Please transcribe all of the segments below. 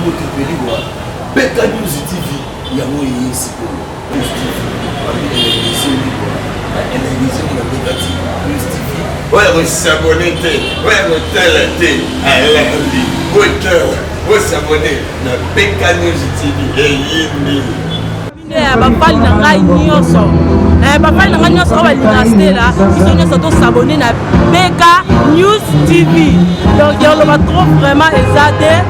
motopeli wa Beta News TV yango yesi ko News TV la Beta News TV ouais on s'abonner ouais on télé vous s'abonner na Beta News TV yini bafali na ngai nyonso bafali na ngai nyonso balinga stela biso nyonso tosabone na Beta News TV donc yoloba trop vraiment ezate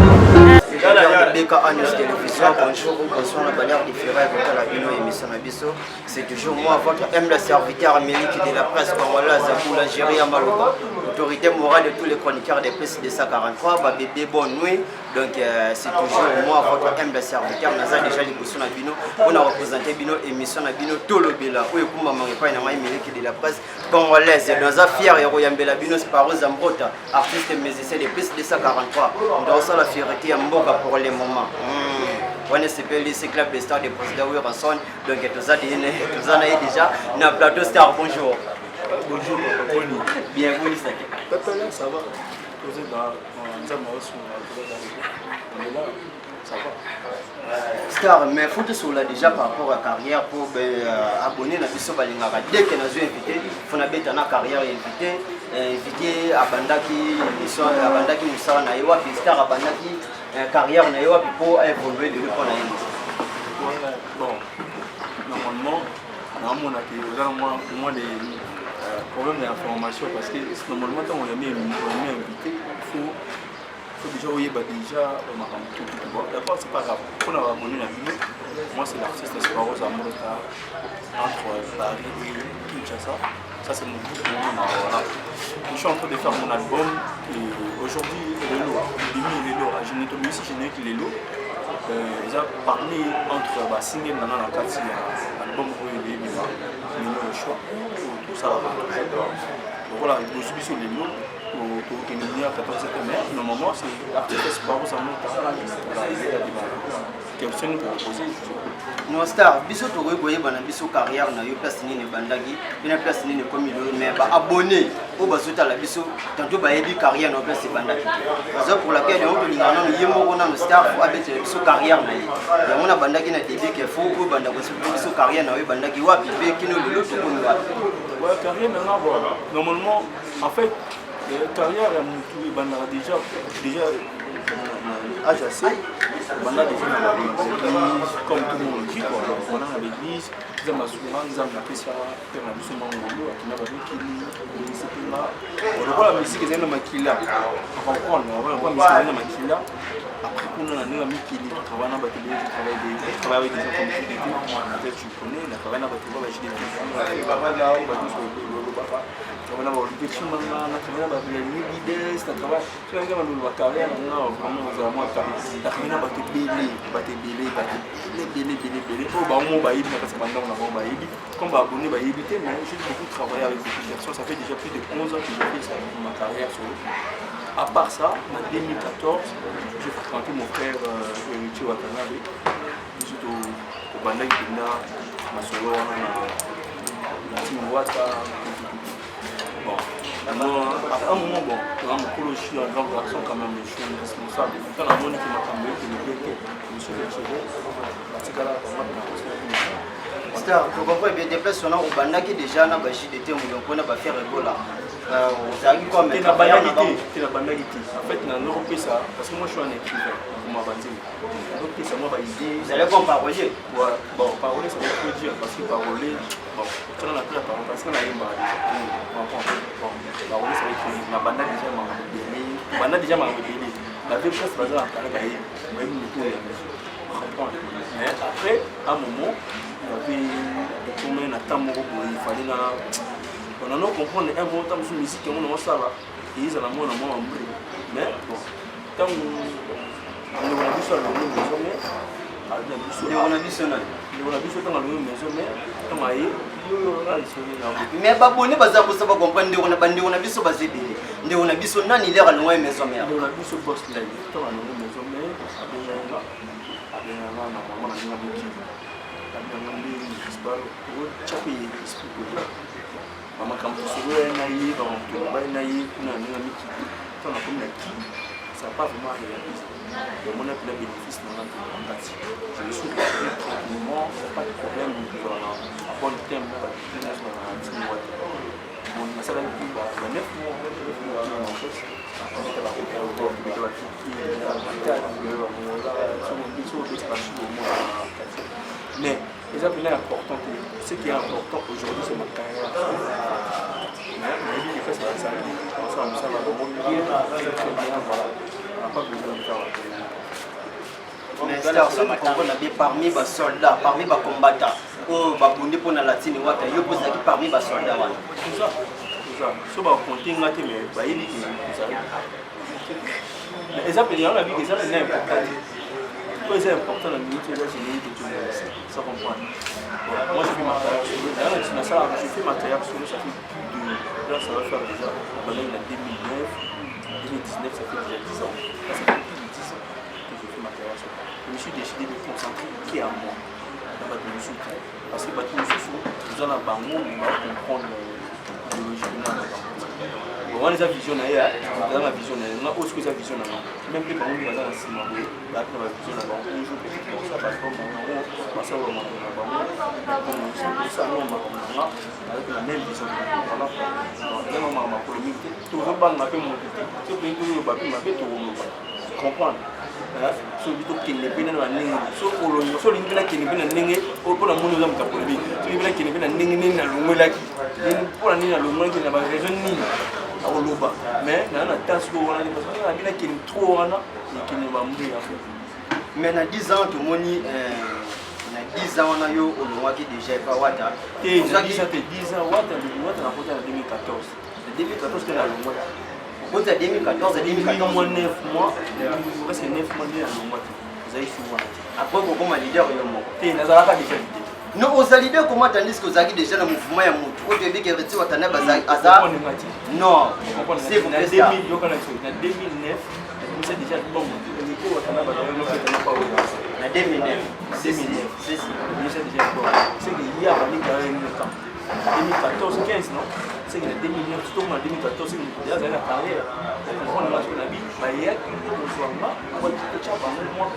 Beta News Télévision, bonjour, bonsoir, la bannière différée contre la bino émission Nabiso. C'est toujours moi, votre humble serviteur américain de la presse congolaise pour l'Algérie à Maloba. Autorité morale de tous les chroniqueurs des presse de 143, bébé bonne nuit. Donc c'est toujours moi, votre humble serviteur. Nous avons déjà les boissons à bino. On a représenté bino émission Nabino Tolobela. Oui, comme maman n'est pas une américaine de la presse congolaise. Nous avons fier et Royambela Bino Sparo Zambrota, artiste et musicien des presse de 143. Nous avons la fierté à Mboga pour les moments. On est CPL, c'est club de stars de président Wilson. Donc tout ça déjà. Dans le plateau star, bonjour. Bonjour, Bienvenue, ça va. Vous êtes dans ça va. Star, mais il faut que déjà par rapport à la carrière pour abonner à Bisso Balingara. Dès que nous avons invité, il faut que nous carrière invité à Bandaki, à Bandaki Moussa Naïwa, puis Star à Bandaki, carrière Naïwa, pour évoluer de l'autre bon, normalement, on a des problèmes d'information parce que normalement, quand on est invité, il faut déjà d'abord c'est pas grave. On a abonné la vidéo. Moi c'est l'artiste Sparo Zambrota entre Paris et Kinshasa. Ça c'est mon groupe. Voilà. Je suis en train de faire mon album et aujourd'hui Lelo, je n'ai pas si je n'ai que Lelo. Ils ont parlé entre Single et Nana Nakati, l'album où il est le choix. Tout ça. Donc voilà, il faut subir sur Lelo. Normalement, c'est l'artiste Sparo Zambrota qui a obtenu pour poser. No Star, biso to goye bana biso carrière na yo place ni bandagi, bina place ni comme il mais ba abonné au bazuta la biso tantôt ba yebi carrière na place bandagi. Raison pour laquelle on peut linga non yemo on a no Star pour avec biso carrière na yo. Ya mona bandagi na début que faut au bandagi biso carrière na yo bandagi wapi pe kino lelo to ko wapi. Ouais, carrière na voilà. Normalement en fait carrière à Moutou bandara déjà AJC, on a déjà comme tout le monde dit, on a l'église, nous avons souvent nous avons appris ça, on a vu ce moment où on a vu qu'il y a la musique qui est dans ma kila, on comprend, on voit la musique dans ma kila. Après qu'on a mis qu'il y a travail avec des gens comme tu connais, on a travaillé avec des on a des gens ça fait déjà plus de 11 ans que je fais ma carrière sur à part ça, en 2014, j'ai fréquenté mon frère Richie Watanabe, surtout au Bandai Kina, Masolo, bon, à un moment, bon, dans mon colo, je suis un grand garçon quand même, je suis responsable. Quand la monnaie qui m'a cambié, que le bec, je suis le cheveu, c'est là Star, vous comprenez bien, des personnes au Bandaki déjà, na bashi de temps, donc on a pas faire Ebola. C'est la banalité, c'est la banalité. En fait, dans l'Europe, ça, parce que moi je suis un écrivain, pour ma bande. Donc, ça m'a idée. Vous allez comme parolier? Ouais, bon, parolier, ça veut trop dire, parce que parolier, bon, quand on a pris la parole, parce qu'on a une barre déjà. Bon, parolier, ça veut dire que ma bande déjà m'a rebellé. Ma bande déjà m'a rebellé. La vie presque basée en carré, même le tour est mais après, à un moment, il y avait combien de temps il fallait là. On a compris un bon temps sur musique, on a ça là. Ils ont un moment mais bon, quand on a vu ça dans le maison, mais baboni baza kosa ba comprendre on a bandi on a biso bazebele nde on a biso nani lera loin maison mère on a biso boss là to on a maison mère abena na mama na ninga buki abena ndi isbaro ko chapi isbaro mama kampusuwe na yi ba mtu ba na yi kuna ninga miki to na kuna ki ça n'a pas vraiment réalisé. Donc, on a plus de bénéfices dans la partie. Je me suis dit tranquillement, il n'y a pas de problème. À bon terme, on a ça va être 9 mois, mais les appels importants, ce qui est important aujourd'hui, c'est ma carrière. Mais il fait ça, ça va vraiment bien, très bien, voilà. On n'a pas besoin de faire la première. Mais c'est ça, on a parmi les soldats, parmi les combattants, oh, babundi pour la latine, wata, yo pose qui parmi les soldats. Tout ça. So ba compter ngate mais ba yeli ki ça. Les appels on a vu que ça c'est important. C'est important la minute là c'est une tout ça comprend. Moi je fais ma carrière sur le là je fais ma carrière sur le ça fait plus de là ça va faire déjà on est en 2009 2019 ça fait déjà 10 ans. Là ça fait plus de 10 ans que je fais ma carrière sur. Je me suis décidé de me concentrer qui à moi. Parce que nous allons comprendre on a des visions dans la vision on a autre que sa vision même que par exemple dans la cinéma la vision là on joue peut-être pour ça parce qu'on a ça on avec la même vision voilà on a ma polémique tout le monde m'a fait mon tout le monde comprendre so bito kende pena na ningi so olonyo so lingina kende pena ningi opona munu za mtapolibi so lingina kende pena ningi nini na lungolaki pona nini na lungolaki na ba raison nini oloba mais na na tasko wana ni parce que na bila kende trop wana ni kende ba mbu ya mais na 10 ans to moni na 10 ans wana yo olongwaki déjà pas wata et ça qui ça fait 10 ans wata na kota na 2014 2014 que na lungolaki Vous êtes 2014 et 2014 mois 9 mois presque 9 mois de mois vous avez souvent après vous comme leader yo mo et nazalaka déjà non aux leader comment tandis que vous avez déjà le mouvement ya mutu au début que reti watana baza aza non c'est vous en 2000 yo kana en 2009 c'est déjà bon ni watana baza yo fait pas en 2009 c'est déjà bon c'est qu'il y a pas ni quand 2014 15 non c'est que 2009 tout en 2014 c'est déjà la carrière on a marché la vie bah il y a un changement on peut pas moi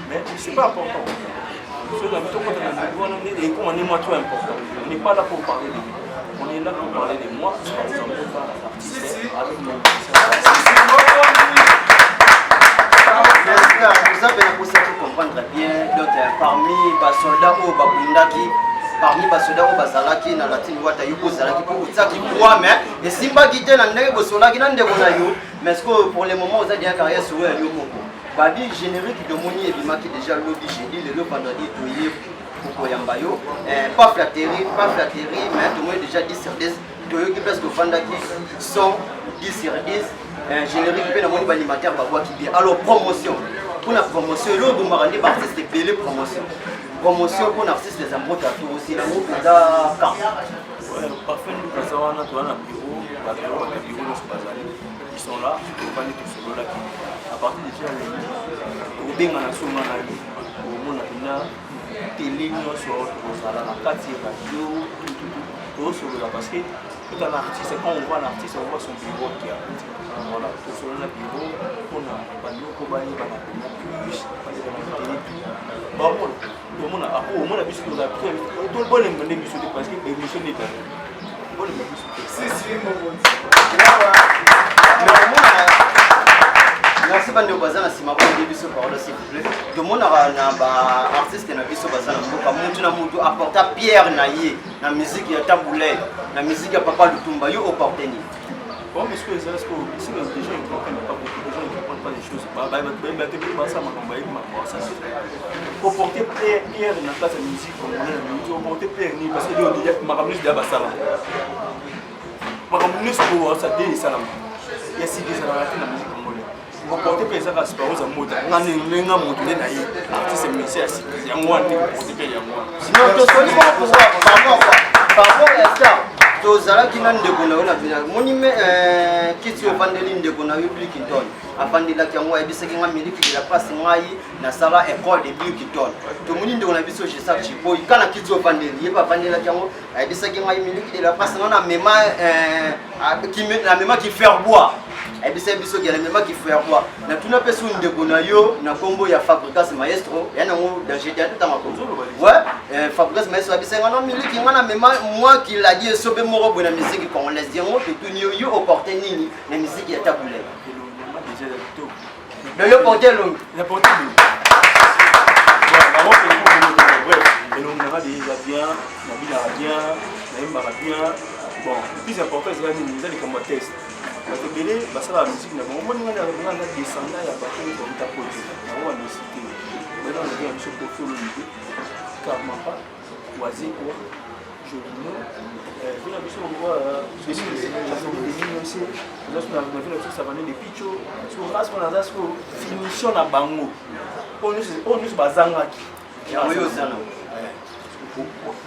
mais c'est pas important ce que tout quand on est comme on est moi trop important on n'est pas là pour parler de moi on est là pour parler de moi par exemple avec mon vous avez pour ça comprendre bien donc parmi les soldats ou babundaki parmi les soldats au bazalaki na latine wata yuko zalaki pour utaki quoi mais et simba gite na ndenge bosolaki na ndeko na yo mais est-ce que pour le moment vous avez bien carrière sur yo moko babi générique de moni et bimaki déjà lobby jeudi le vendredi toyé pour yamba yo pas flatterie mais tout le monde déjà 10 sur 10 toyo qui presque vendaki 100 10 sur 10 générique pe na moni animateur ba qui bien alors promotion pour la promotion le bombardier artiste payé promotion pour l'artiste des amours tout aussi l'amour da quand parfait nous présent on a toi na bureau ils sont là pour pas tout ce là qui à partir de ça au benga na soma na au mona ina télé sur la carte radio tout sur là parce que tout un artiste quand on voit l'artiste on voit son bureau qui a voilà tout sur le bureau on a pas nous ko ba ni ba na plus bon tout le monde a au monde a vu ce qu'on a tout le bon les monde mission parce que émission n'est pas bon si mon merci bande bazana sima ba biso parole s'il vous plaît tout le monde na ba artiste na biso bazana mboka muntu na muntu apporta pierre na ye na musique ya Tamboulé na musique ya Papa Lutumba yo opportunité bon mais ce que déjà ils comprennent pas beaucoup de gens ils comprennent pas les choses ça m'a ça pour porter pierre na place de musique comme on pour porter pierre ni parce que déjà ma ramener de basala ma ramener pour ça dé salam il y a si des la musique congolaise pour porter pierre ça va se passer en mode nga moto na yi artiste musicien ya moi ni porter pierre ya moi sinon to soli par rapport à ça tozala ki nan ndeko na bina moni me kitio vandeli ndeko na Bill Clinton afandela ki ngwa ebiseki nga miliki la passe ngai na sala école de Bill Clinton to moni ndeko na biso je sa chipo ikana kitio vandeli yeba vandela ki ngo ebiseki ngai miliki de la passe na mema qui met la mema qui faire bois ebisa biso gala mema ki faire quoi na tuna pesa ndeko na yo na kombo ya Fabricas Maestro yana ngo dans GTA tout en ouais Fabricas Maestro abisa ngana miliki ngana mema moi qui l'a dit sobe moro bona musique congolaise yango to tunyo yo opporté nini na musique ya tabule le yo porter long la porter et l'on aura déjà bien, la ville aura bien, la vie aura bien. Bon, le plus important, c'est les comme test. Parce que ça la musique, on a descendu à partir de ta côté. On a cité. Maintenant, on a un monsieur pour faire l'unité. Carrément pas. Oisé quoi. Je vous dis, la mission, on voit, je suis des lignes aussi. Lorsqu'on a vu la chose, ça va aller des pichos. Sur le reste, on a ça, finition à Bango. On est sur Bazangaki.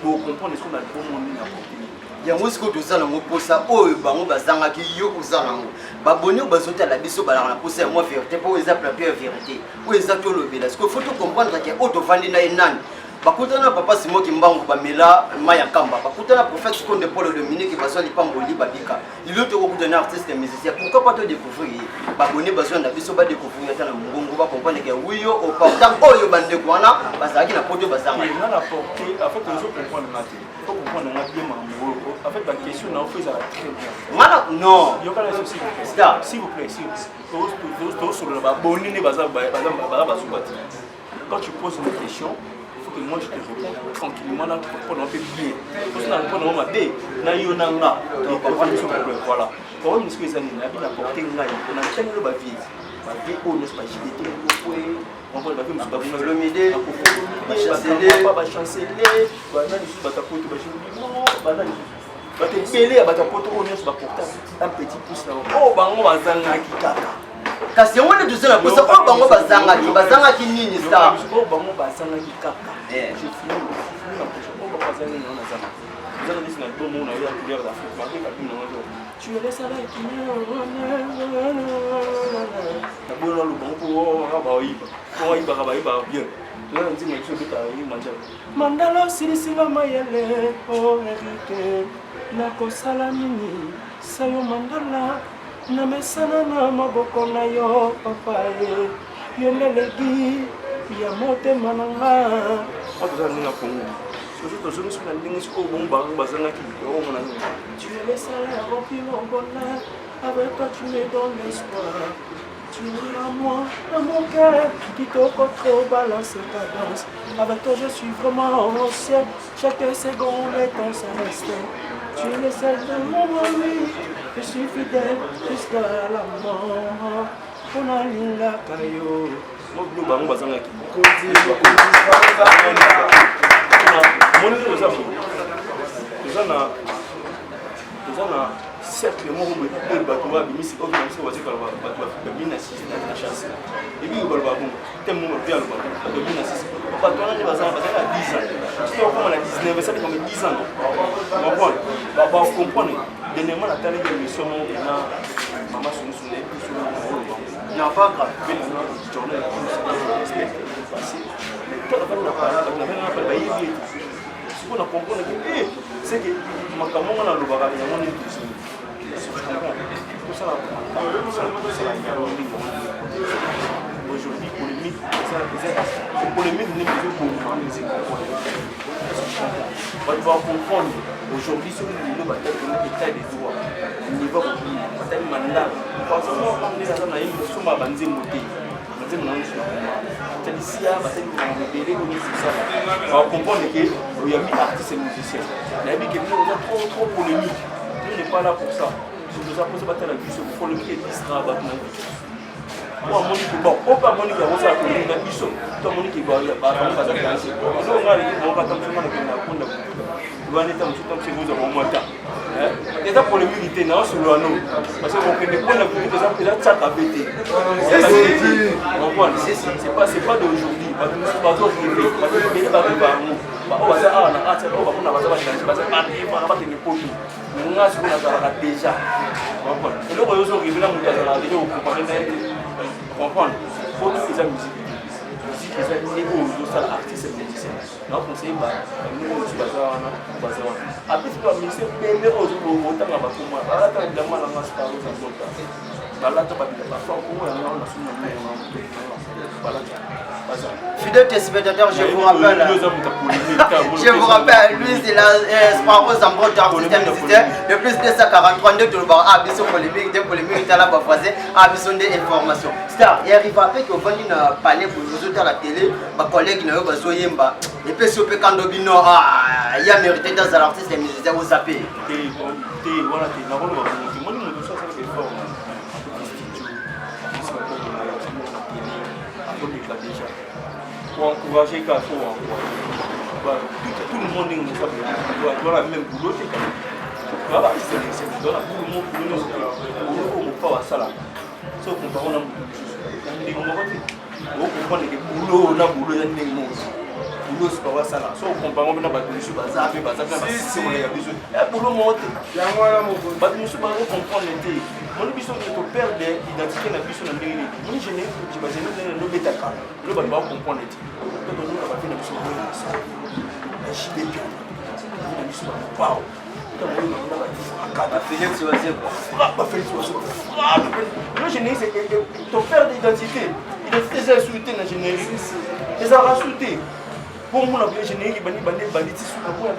Pour comprendre ce qu'on a bon monde à porter. yango siko tozala ngo posa oyo bango bazangaki yo kozala ngo baboni bazota la biso balana posa moi vérité pour eza papier vérité o eza to lobela siko faut comprendre que auto vandi na enani bakutana papa Simon Kimbangu bamela maya kamba bakutana prophète Seconde Paul Dominique baso lipamboli babika il autre kokutana artiste musicien pourquoi pas te découvrir baboni baso na biso ba découvrir tana mungongo ba comprendre que oui yo au portant oyo bande kwana bazaki na poto bazanga il a apporté en fait on peut comprendre maté faut comprendre na bien mambo en fait la question na fait ça très bien mana non yo kala souci s'il vous plaît tous sur le baboni ne baza bazubati quand tu poses une question que moi je te réponds tranquillement là pour un peu bien. Parce que dans le moment de na yonanga donc voilà. Pour une excuse à la vie apporter là on a tellement de bavier. Bavier on ne pas JDT on peut bavier monsieur le midi ba chanceler ba chanceler ba na ici ba tapote ba chimbi ba na ba te belé ba tapote on ne pas porter un petit pouce là. Oh bango bazanga kikaka. Kasi on est tous là pour ça oh bango bazanga ki nini ça oh bango bazanga kikaka je finis la prochaine oh bazanga ni on a ça vous allez dire que bon on a eu la couleur d'Afrique mais avec la tu es laissé là qui na bono lu bango ba iba bien là on dit mais tu peux aller manger mandalo silisinga mayele oh hérité na kosala nini sayo mandala na mesana na maboko na yo papa yo lelegi ya motema na nga oza ninga kongo soso tozongi soki na ndenge sikoyo bombango bazangaki biloko na tu es le salaire rempli mon bonheur avec toi tu me donnes l'espoir tu es à moi dans mon cœur qui toko trop balance ta danse avec toi je suis vraiment au ciel chaque seconde est ton sans respect tu es le seul de mon ami je suis fidèle jusqu'à la mort on a linga kayo mo blo bango bazanga ki mon nez aux na cercle moko boye oyo bato babimisi oyo biso bazokala bato babimi na sisi na chasse ebi baloba bongo te mo mpe aloba babimi na sisi bato wana nde bazalaka 10 ans soki okoma na 19 esali comme 10 ans comprendre bacomprendre dernièrement natalaki émission moko ena mama sunusunu non pas grave journée passé toi na bayebi ete on a compris que c'est que ma caméra n'a pas regardé mon émission tout ça aujourd'hui polémique c'est polémique n'est plus pour musique on va comprendre aujourd'hui sur le niveau état des droits niveau bataille mandat parce que on est dans une émission à banzer monter on va comprendre qu'il y a mis artistes et musiciens. Il y a mis que nous avons trop polémique. Nous n'est pas là pour ça. Si nous avons posé la question, il faut le qui est distrait à battre la vie. Moi, mon équipe, bon, on va mon équipe, on va faire une émission. Toi, mon équipe, on va faire une émission. On va aller, on va t'amener dans le on va aller dans le et ça pour les militaires, non, sur le anneau. Parce qu'on peut pas la vie, par exemple, là, ça a pété. C'est pas d'aujourd'hui. Parce que nous sommes pas aujourd'hui. Parce que nous sommes pas aujourd'hui. On va dire, ah, on a hâte, on va prendre la base, on va changer. Parce que on va pas tenir compte. Nous avons ce qu'on a déjà. Et là, on va arriver là, on va déjà au comparer. Comprendre. Il faut que les musique. Les artistes et musiciens. Nous conseillons nous aussi après tu vas ministère payer aux autres autant à battre moi. Là tu as demandé à la masse par Fidèle téléspectateur, je vous rappelle, lui c'est la Sparrow Zambro d'artiste universitaire de plus de 143 de Toulouse. Ah, bisous polémique, des polémiques, t'as la bafrasée, ah, bisous des informations. Star, il arrive après que vous venez parler pour nous autres à la télé, ma collègue n'a pas besoin yemba. Et puis si on peut quand Dobino, ah, il y a mérité dans un artiste musicien au zappé. Pour encourager qu'à tout le monde est dans la même boulot. Voilà, c'est dans la boulot, pas à ça là. Sauf qu'on parle de boulot, on a boulot, boulot, c'est pas ça là. Sauf qu'on parle de boulot, mon ambition est de perdre l'identité de la personne en ligne. Moi, je n'ai pas de bêta car. Le bon va comprendre. Quand on a fait une ambition de ça, je suis bien. Mon ambition est waouh. Quand on a fait une ambition, frappe. Moi, je n'ai pas de perdre l'identité. L'identité, c'est insulté dans la générique. Les arts insultés. Pour moi, la générique, il y a des bandits sur la voie.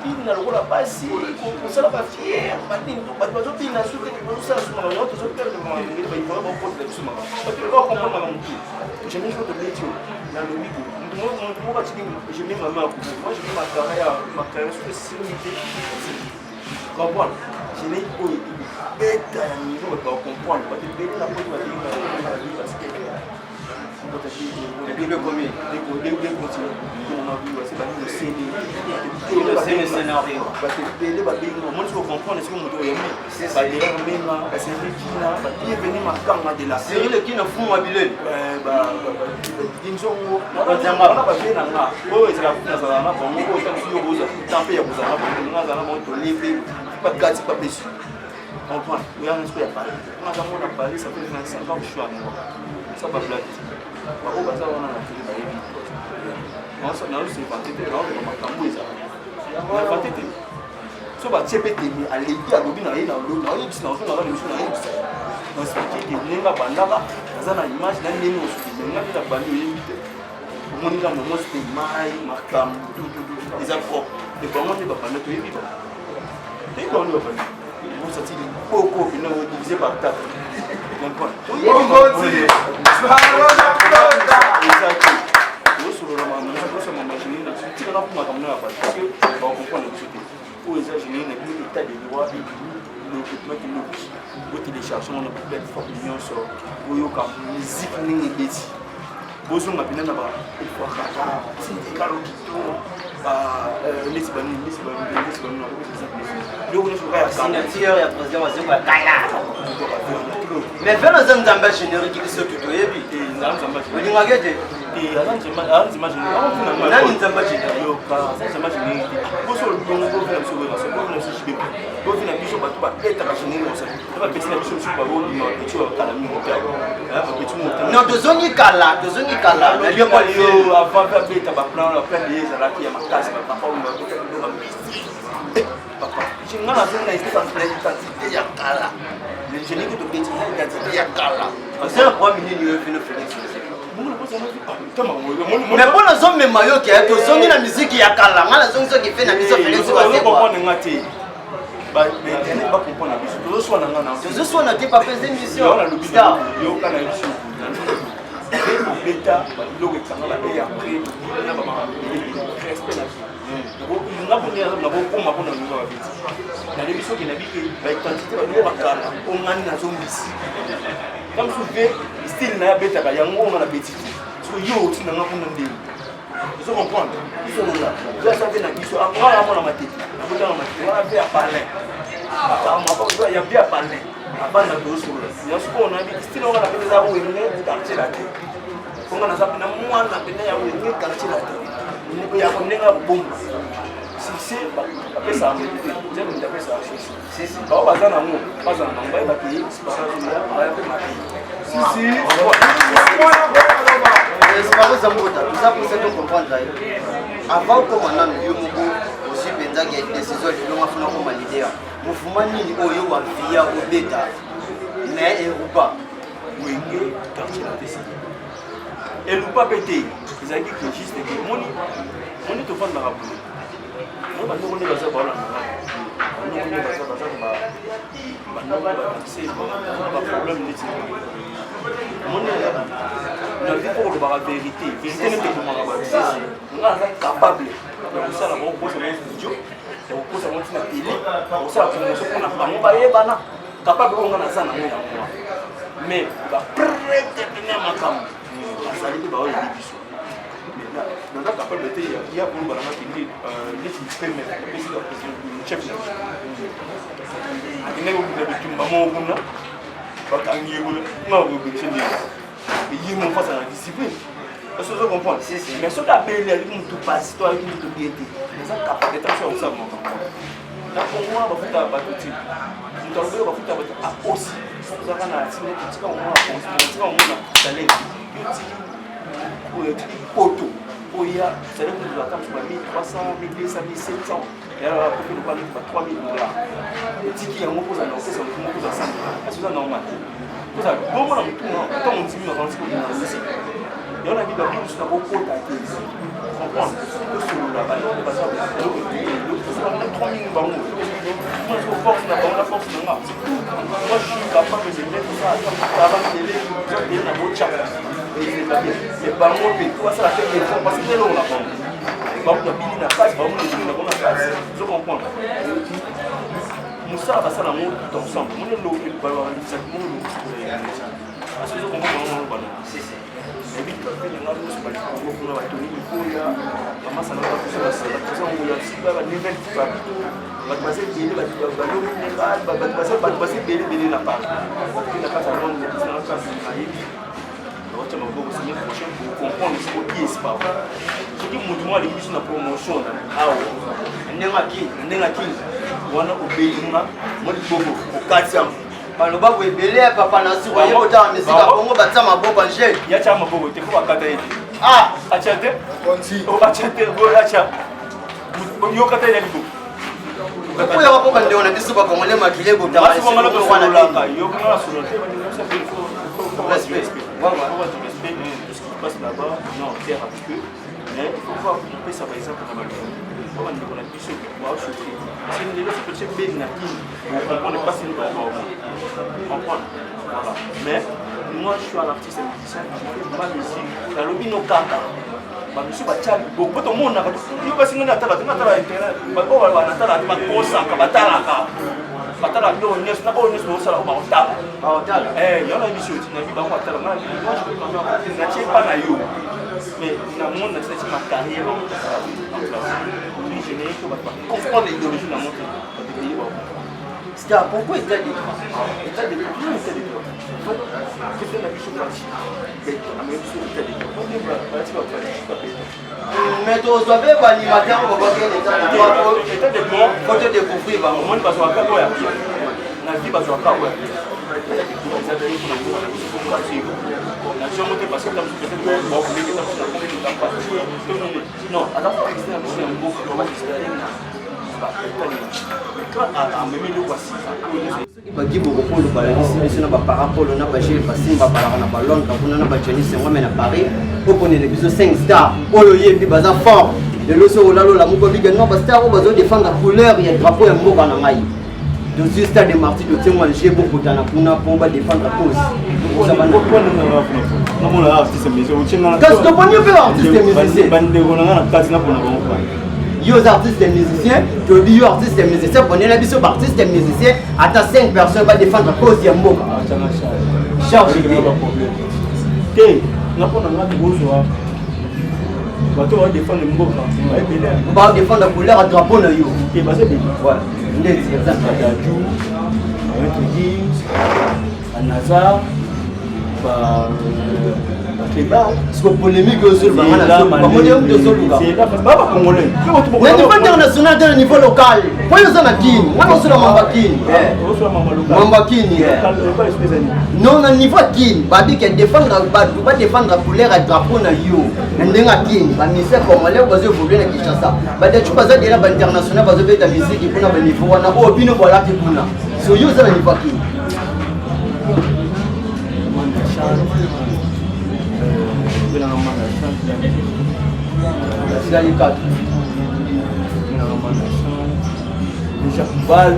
Il n'a pas passé, on s'en va fier, il n'a so ba tsepe temi alebi alobi na ye na lo na ye bisina so na ba lebiso na ye bisa na spiki ke nenga bandaka za na image na nemi osuki nenga na bandi ye mite monika mo mo ste mai makam eza ko de ba mo te ba banda to yebi ba te ko ni ba banda mo sa ti poko bino wo diviser par 4 donc quoi exactement wo so la ma mo so ma machine na ti na ko ma kam na ba parce que ba ko ko na société où les ingénieurs n'ont plus l'état de droit et le document qui nous téléchargons on a plateforme d'union sur où il y a musique n'importe bêtise besoin de bien là-bas il faut avoir c'est caro Lisbonne signature ya président wa zimba kala mais vers les ensembles génériques qui sont tout et nzamba ni ngagete nzamba générique nani nzamba générique yo ka nzamba générique boso longo ko faire so we so ko na si chibe ko fina biso ba tuba eta ka générique on ça ba petit na biso so ba wo ni tu kala mi mo pia ba petit mo non de zoni kala na lieu pas yo avant ba beta ba plan la plan de za la ki ya makasi ba papa mo ba papa je ngana zona identité ya kala le génie que tu peux identité ya kala c'est un point minute yo fino Félix mais pour les hommes même maillot qui est zongi na musique ya kala ngala zongi so qui fait na musique Félix wa c'est quoi ngati ba mais ba comprendre biso to so na ngana to so na te pas faire émission star yo kana émission beta ba logo tsangala et après na ba ma respect na ko na ko ma na biti na l'émission qui n'a dit ba identité ba kala o ngani na zombies comme souvé style na beta ba yango na petit so yo tina na ko ndeli ils comprendre ils sont là là ça fait na biso akora mo na matete na bota na matete wana via parler il y a bien parler abana do so ya so na bi style wana beta za wo ni quartier la tête konga na zapina mwana pena ya wo ni quartier la tête ni ya ko nenga bomba si pesa amete ndio nitapesa si kwa bazana mu bazana ngamba ibaki si c'est pas ça pour ça pour ça de comprendre avant que on a mieux aussi qui a décision de l'homme afin de leader. Mouvement nini oyo wa via au bêta. Mais et pas. Wenge quartier la tesi. Et le pas pété. Ils ont dit que juste que moni te fait la rappeler. Moi ba no on baza ba la. On baza ba no ba c'est ba problème ni ti. Moni na vie pour le la vérité. Vérité ne peut pas ba. On est capable. Donc ça la bon pose le studio. On pose la montée na télé. On ça pour nous qu'on a pas on ba yebana. Capable on na ça na moi. Mais ba prédéterminer makam. Ça dit ba o yi biso. Dans la capable de il y a pour le barama qui dit les permet le président chef il n'est pas de tout maman on a pas quand il est non vous il y a mon face à la discipline parce que je comprends mais ce qu'a appelé les tout passe toi qui tout bien mais ça capable de faire ça mon là pour moi va faire pas tout type nous t'envoyer va faire pas aussi ça va na signer tout ça on va d'aller pour le poteau Oya, c'est là que nous attendons sur 1300, 1200, 1700. Et alors, après, nous parlons de 3000 $. Le ticket, on pose à lancer, on pose à 5 $. Est-ce que c'est normal? Vous savez, bon, on a tout, on dit, on a dit, et on a dit, on a beaucoup de choses. Comprendre que sur la valeur de base, on a 3000 $. Moi, je force, on a la force de moi. Moi, je suis capable de mettre ça avant de télé, je vais vous chat. C'est pas moi qui toi ça fait des fonds parce que c'est long là bas. Bah on a bien la face, bah on est dans la face. Je comprends. Nous ça va ça la mode ensemble. On est l'eau et le ballon exactement. Parce que je comprends comment on va. C'est ça. Et puis quand on a nous pas pour la tenue il faut là comment ça va faire ça ça on y a si ba level qui va va passer bien va passer bien la part. Parce que la face à monde c'est la face tu vas semaine prochaine pour comprendre ce qui est pas vrai. Ce qui me demande plus une promotion ah ouais n'engaki wana obeyina moi bobo au 400 baloba ko ebele papa na si roye bota musique bongo batsa maboko nje ya cha maboko te ko bakata ete ah achate konti o achate go acha yo kata ya libo ko ya ko bande ona biso ba kongole makile go ta ba so ngala ko wana yo ko na solo te ba ni ça fait respect. On va te respecter tout ce qui passe là-bas, non, faire avec eux, mais il faut voir couper ça par exemple dans la maison. On va nous connaître plus sur moi, je suis. Si nous devons se faire bien natif, on ne pas si nous allons comprendre. Voilà. Mais moi, je suis un artiste et musicien, je fais ma musique, la lobby no kaka. Ma musique va tchali, beaucoup de monde n'a pas. Il va signer la tala, internet. Ma go va na tala, ma cosa, ka batala ka. Batala ndo nyes na ko nyes no sala ko ba otala yana mission ti na bi ba ko otala na moi je peux pas na tie pas na yo mais na monde na c'est ma carrière en place ni je n'ai que pas comprendre l'idéologie na monde c'est pourquoi état de que na biso parti mais même sur état de mais tu dois faire animateur pour voir quel état de droit pour te découvrir au monde parce que quoi na vie parce que quoi non alors bagi bokolo balakisi biso na baparapolo na bagile basimba balaka na balondre kuna na bajanise ngome na Paris oponele biso 5 stars oyo yebi baza fort lelo so olalola moko biga no bastar oyo bazodefendre couleur ya drapeau ya mboka na ngai dosi stade de martyr de tiengwa nje bokutana kuna mpo badefendre cause kasi toponi mpe baartiste musicien yo artistes et musiciens, tu dis yo artistes et musiciens, prenez la biso artistes et musiciens, à ta 5 personnes va défendre cause de Mboka. Charge idée. Ok, n'a pas de gros soir. Bato va défendre Mboka. On va défendre la couleur à drapeau na yo. Et bah c'est bien. Voilà. Net exemple. Adjou, avec Gims, Anazar, C'est une polémique aussi. C'est niveau international, c'est niveau local. Pourquoi ils sont à Kini? Moi, je suis à Mambakini. Mambakini. Non, au niveau Kini, Babi qui défendre la couleur et drapeau na yo. Ndenga Kini, ba ministère congolais bazo évoluer na Kinshasa. Ba de chupa za dela ba international bazo beta musique kuna ba niveau wana o bino bola ki kuna. So yo za niveau Kini. Déjà Bal,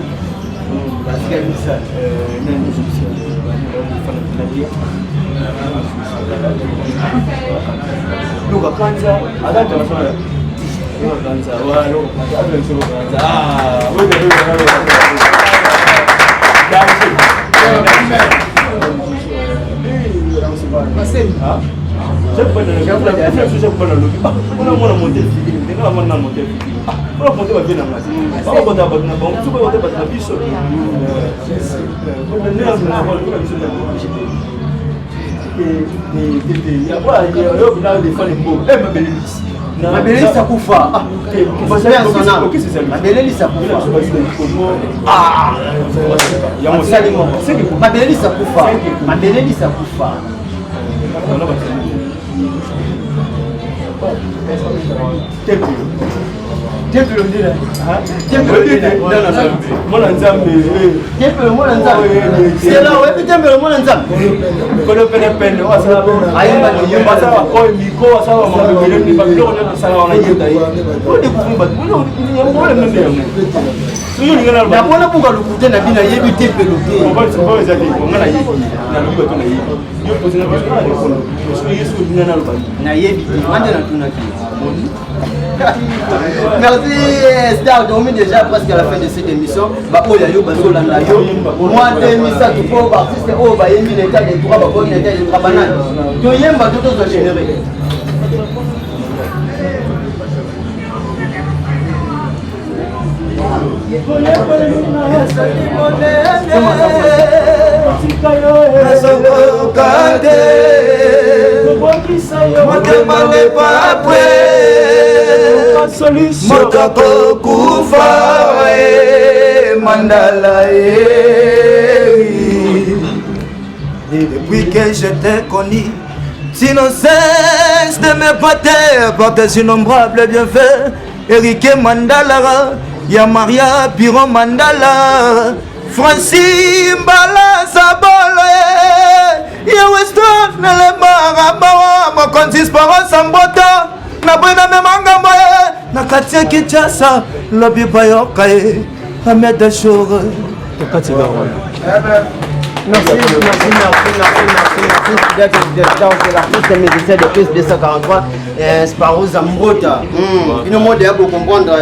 Merci Star, on est déjà presque à la fin de cette émission. Moi, 2007, il faut artiste au Bayemi, l'état des droits, l'état des droits banals. Tu y es, tout doit générer. Motema n'est pas prêt, Motoko Koufa Mandala. Depuis que je t'ai connu, innocence de mes paternes par tes innombrables bienfaits. Eric Mandala, Yamaria Piron Mandala, Francine Mbala Sabolo, Yaweston Nelema ma condisparo Sambota, Nabena Memanga Moye, Nakatia Kinshasa, Lobby Bayokae, Ahmed Achour. Merci d'être l'artiste musicien de plus 243 Sparrow Zambota. Une mode à comprendre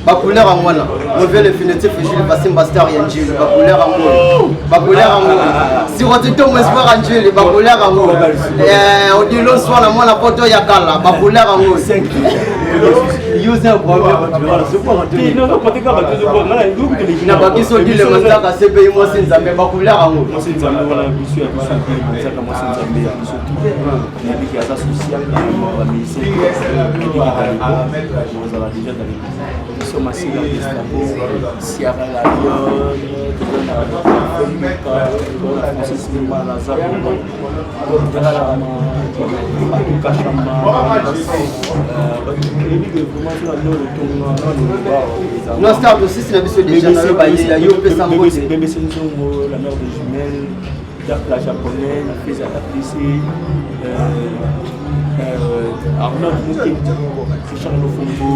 la couleur en moi. Mauvais définitif, je vais passer un bastard Angel, la couleur en moi. La couleur en moi. Si on dit Thomas Spar Angel, la couleur en moi. On dit l'autre soir, moi la photo Yakala, la couleur en moi. Use un problème. Na baki so dit le master à CPI moi c'est Nzambe ba couleur en moi. C'est Nzambe voilà bisu ya bisu nzaka moi c'est Nzambe ya bisu tout. Na biki ya social ya ba misi. Vous avez déjà dans les sommes Sierra Leone, non, Star aussi, c'est la mission déjà dans le pays. La mère des jumelles, la japonaise, la fille à la Arnaud Mouké, Charles Fongo,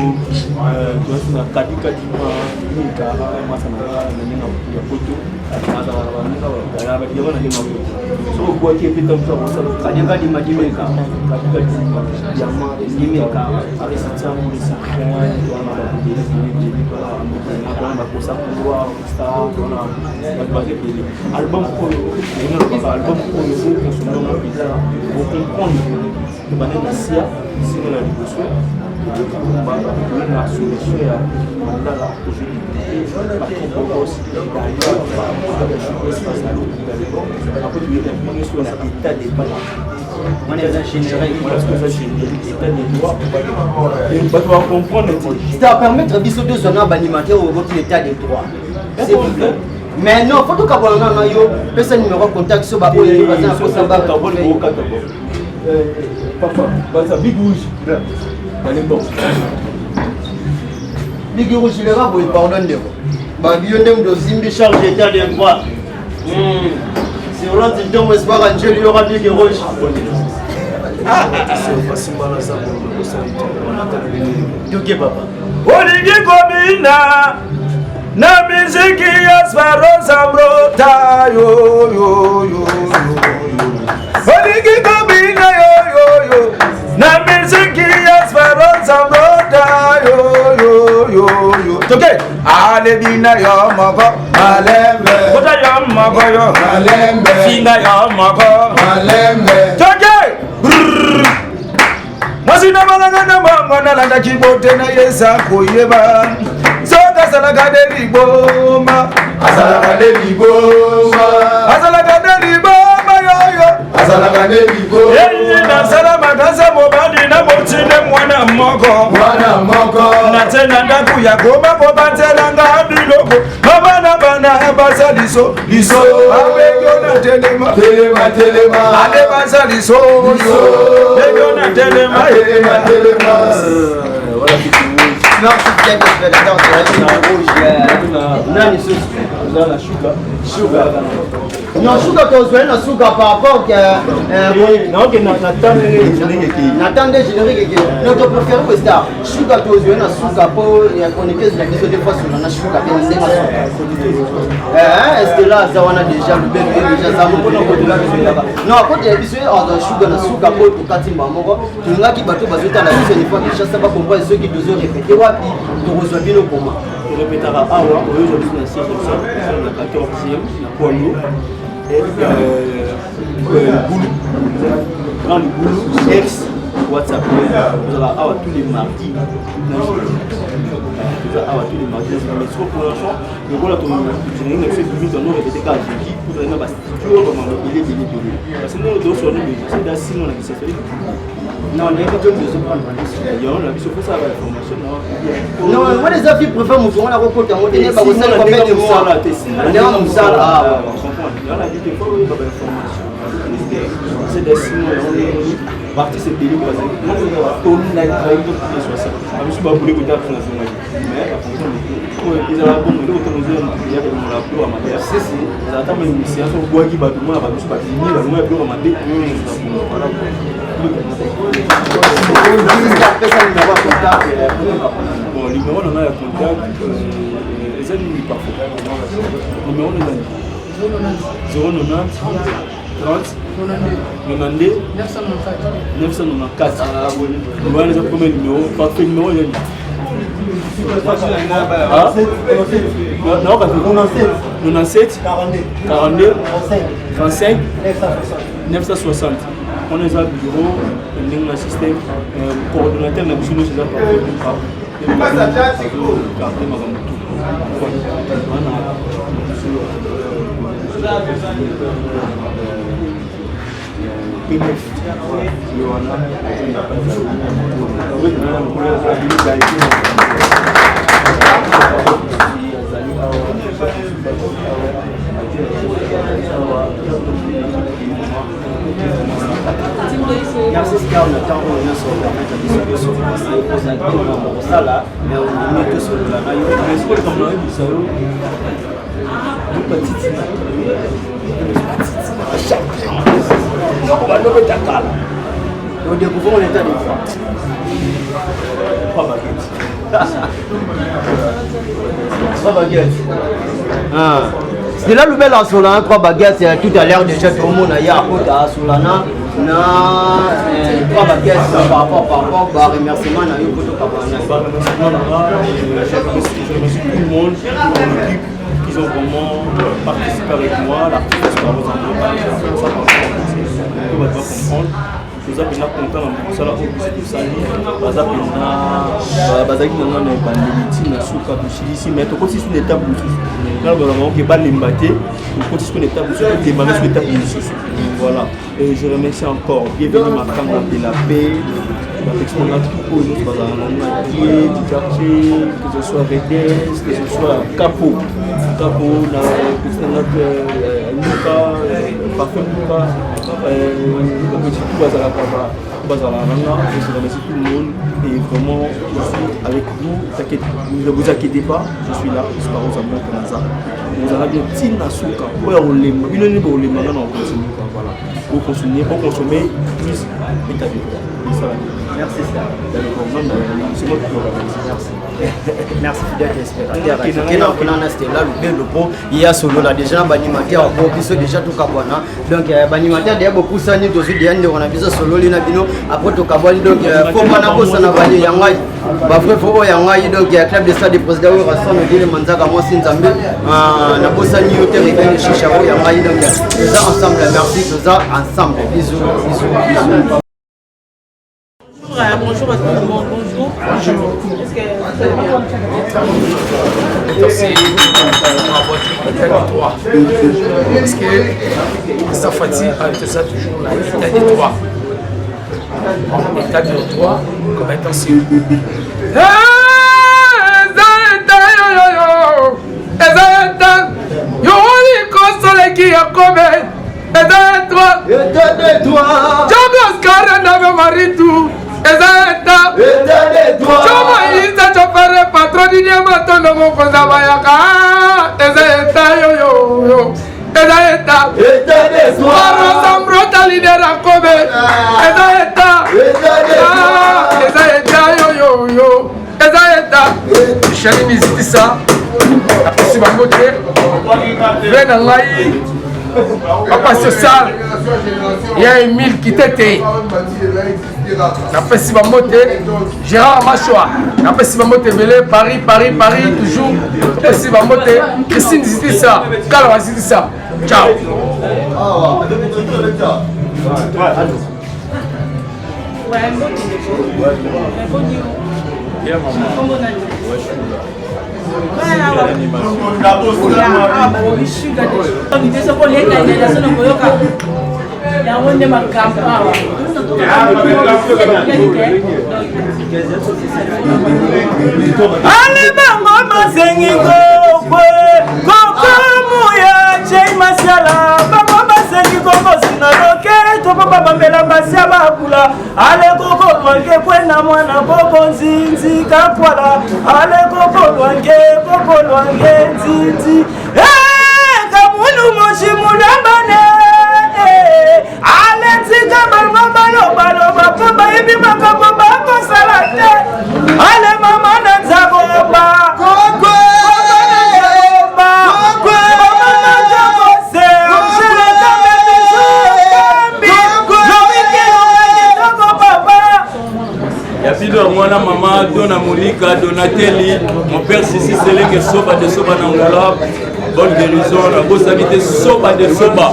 Kadika Dima, Mikara, Massanara, Nina Yapoto, so quoi qui est plus comme ça, Kadika Dima Dimeka, Kadika Dima, Yama, Dimeka, Arisa, album pour le la solution ya mandala aujourd'hui par contre aussi d'ailleurs après tu es sur l'état des balles on est dans général parce que ça c'est l'état des droits et on va comprendre ça va permettre biso de zona alimentaire au votre état des droits c'est vrai mais non faut que kabona na yo pesa numéro contact so ba oyo baza ko samba papa baza big rouge allez bon big rouge le rabo pardonne de ba bionde ndo zimbi charge état des droits c'est on dit donc espoir Angel y aura big rouge c'est facilement là ça pour ça OK papa Olingi Kobina na miziki ya Swarosa Brota yo yo yo Olingi Kobina yo na miziki ya Swarosa Brota yo Toke ale bina yo moko malembe Kota yo moko yo malembe Singa yo moko malembe Toke Masina malanga mangona landa kibote na yesa koyeba Soka salaka de liboma Asalaka de liboma Asalaka de liboma yo Asalaka de liboma Yeye na salama kaza mobandi na motine mwana moko Na tena ndaku ya goma bobanzela nga biloko Mabana bana basa liso Awego na telema Ale basa liso Awego na telema voilà qui non c'est bien que dans la sugar non sugar que na sugar par rapport que non que n'attendez générique que notre préféré est star sugar que na sugar pour on est que la question des fois sur la sugar bien c'est est-ce que là ça on a déjà le bien déjà ça on peut côté là non côté habitué on sugar na sugar pour katimba moko tunga ki bato bazota la question des fois que ça va comprendre ceux qui doivent répéter wapi to reçoit bien au comment on répétera awa aujourd'hui na 6e na 14e na Pondo et Boulou Grande Boulou ex WhatsApp vous allez awa tous les mardis tous les mardis mais sur pour l'instant le rôle à ton générique fait du temps on répéter quand je dis pour donner ma studio comment il est bien parce que nous deux sur nous c'est là sinon on a ça fait non, il y a quelqu'un qui se prend. On a vu ça à la formation. Non, moi les affaires préfèrent mon on a rencontré on tenait pas vous savez combien de mois là on est en salle ah on a dit que faut une formation. C'est des signes on parti c'est pays parce que moi je vais tourner la travail de sur ça. Je suis pas voulu que tu fasses mais à fonction de ils ont bon le autorisé il y a comme la plus amateur. Si ils attendent même si on boit qui va tout le monde va juste pas finir la moins plus amateur. Voilà. Bon, le numéro on a un contact les amis parfois. Le numéro on a 090 30 92 994. Ah oui. Voilà les premiers numéros. Parfait numéro il y a non, 97 42 35 960. On est à bureau, on a un système coordonnateur, on a besoin de ces merci Scar, on attend on a sur permettre de se passer pour ça pour ça là mais on met tout sur la maillot mais c'est comme là du salon petite on va le Dakar on découvre l'état des fois 3 baguettes ah c'est là le bel en Solana 3 baguettes tout à l'heure déjà tout le monde a à côté à Solana na 3 baguettes par rapport à remerciement na yo koto kabana je remercie tout le monde l'équipe qui ont vraiment participé avec moi l'artiste Swarosa Brota ça on va comprendre toza mpena content na mosala oyo biso tosali baza mpena bazalaki nanga na ebandeli ntina suka tosilisi mais tokotisi sur l'étape mosusu nalobaka bango balemba te tokotisi sur l'étape mosusu tokemame sur l'étape mosusu voilà et je remercie encore bienvenue Makambo de la paix la personne a tout pour nous dans un pied du quartier que ce soit Redes que ce soit Capo na personne notre Luka parfait Luka le petit tout bazala je remercie tout le monde et vraiment je suis avec vous ne vous inquiétez pas je suis là c'est pas aux amours comme ça vous allez bien tina suka pour les binoni pour les malades on continue voilà pour consommer plus établir ça. Merci, c'est moi qui organise. Merci fidèle téléspectateur. Il y a solo là déjà animateur déjà tout kabwana donc animateur déjà beaucoup ça ni dosi déjà on a besoin solo lina bino après tout kabwani donc faut pas na bossa na bali yangai ba frère faut yangai donc club de stade président au rassemble de manzaka moi sinzambe na bossa ni hôtel et chicha yangai donc ça ensemble merci ça ensemble bisous. Bonjour à tout le monde, bonjour. Est-ce que vous allez bien? Parce que ça fatigue avec ça toujours là, l'état des droits. L'état des droits comme étant sûr. Patron di nyamato no mo koza bayaka ezeta yo ezeta sambro ta leader akobe ezeta yo ezeta shani mizitisa apesi bangote vena ngai papa social ya Emile Kitete napesi bamote Gérard Machoa napesi bamote Belé Paris toujours napesi bamote Christine Zitissa Kala Wazitissa ciao Ale bango masengi kokwe kokomu ya chei masiala bango masengi koko sinaloke topopa bambela basia bakula ale koko lwange kwena mwana koko nzinzi kakwala ale koko lwange nzinzi kamunu moshimulambane ale nzika bango balobaloba po bayebi makambo bakosala te ale mama na nzakoba Yapido mwana mama Dona Monika Donateli mon père Sissi Selenge soba de soba nangola bonne guérison la bosse habité soba de soba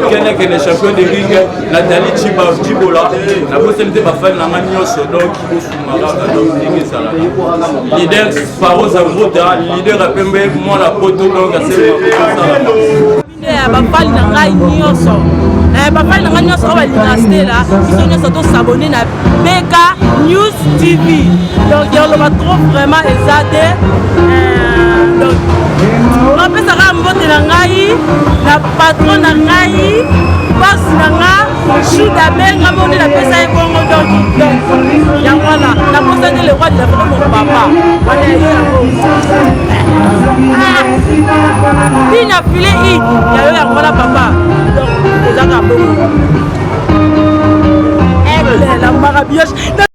kene champion de ring Nathalie Chibola la bosse habité ba fan na nyoso donc kosumara donc ring sala leader Faro Zamboda leader a pembe moi la poto donc c'est bafali na ngai nyonso bafali na ngai nyonso oyo balinga stela biso nyonso tosabone na Beka News TV donc yoloba trop vraiment eza te donc napesaka mbote na ngai na patron na ngai boss na nga shuda benga moni napesa ye bongo donc yango wana naposa te le roi de l'Afrique mon papa wana yango bina file ik yayo yango wana papa donc ezaka bongo la marabillage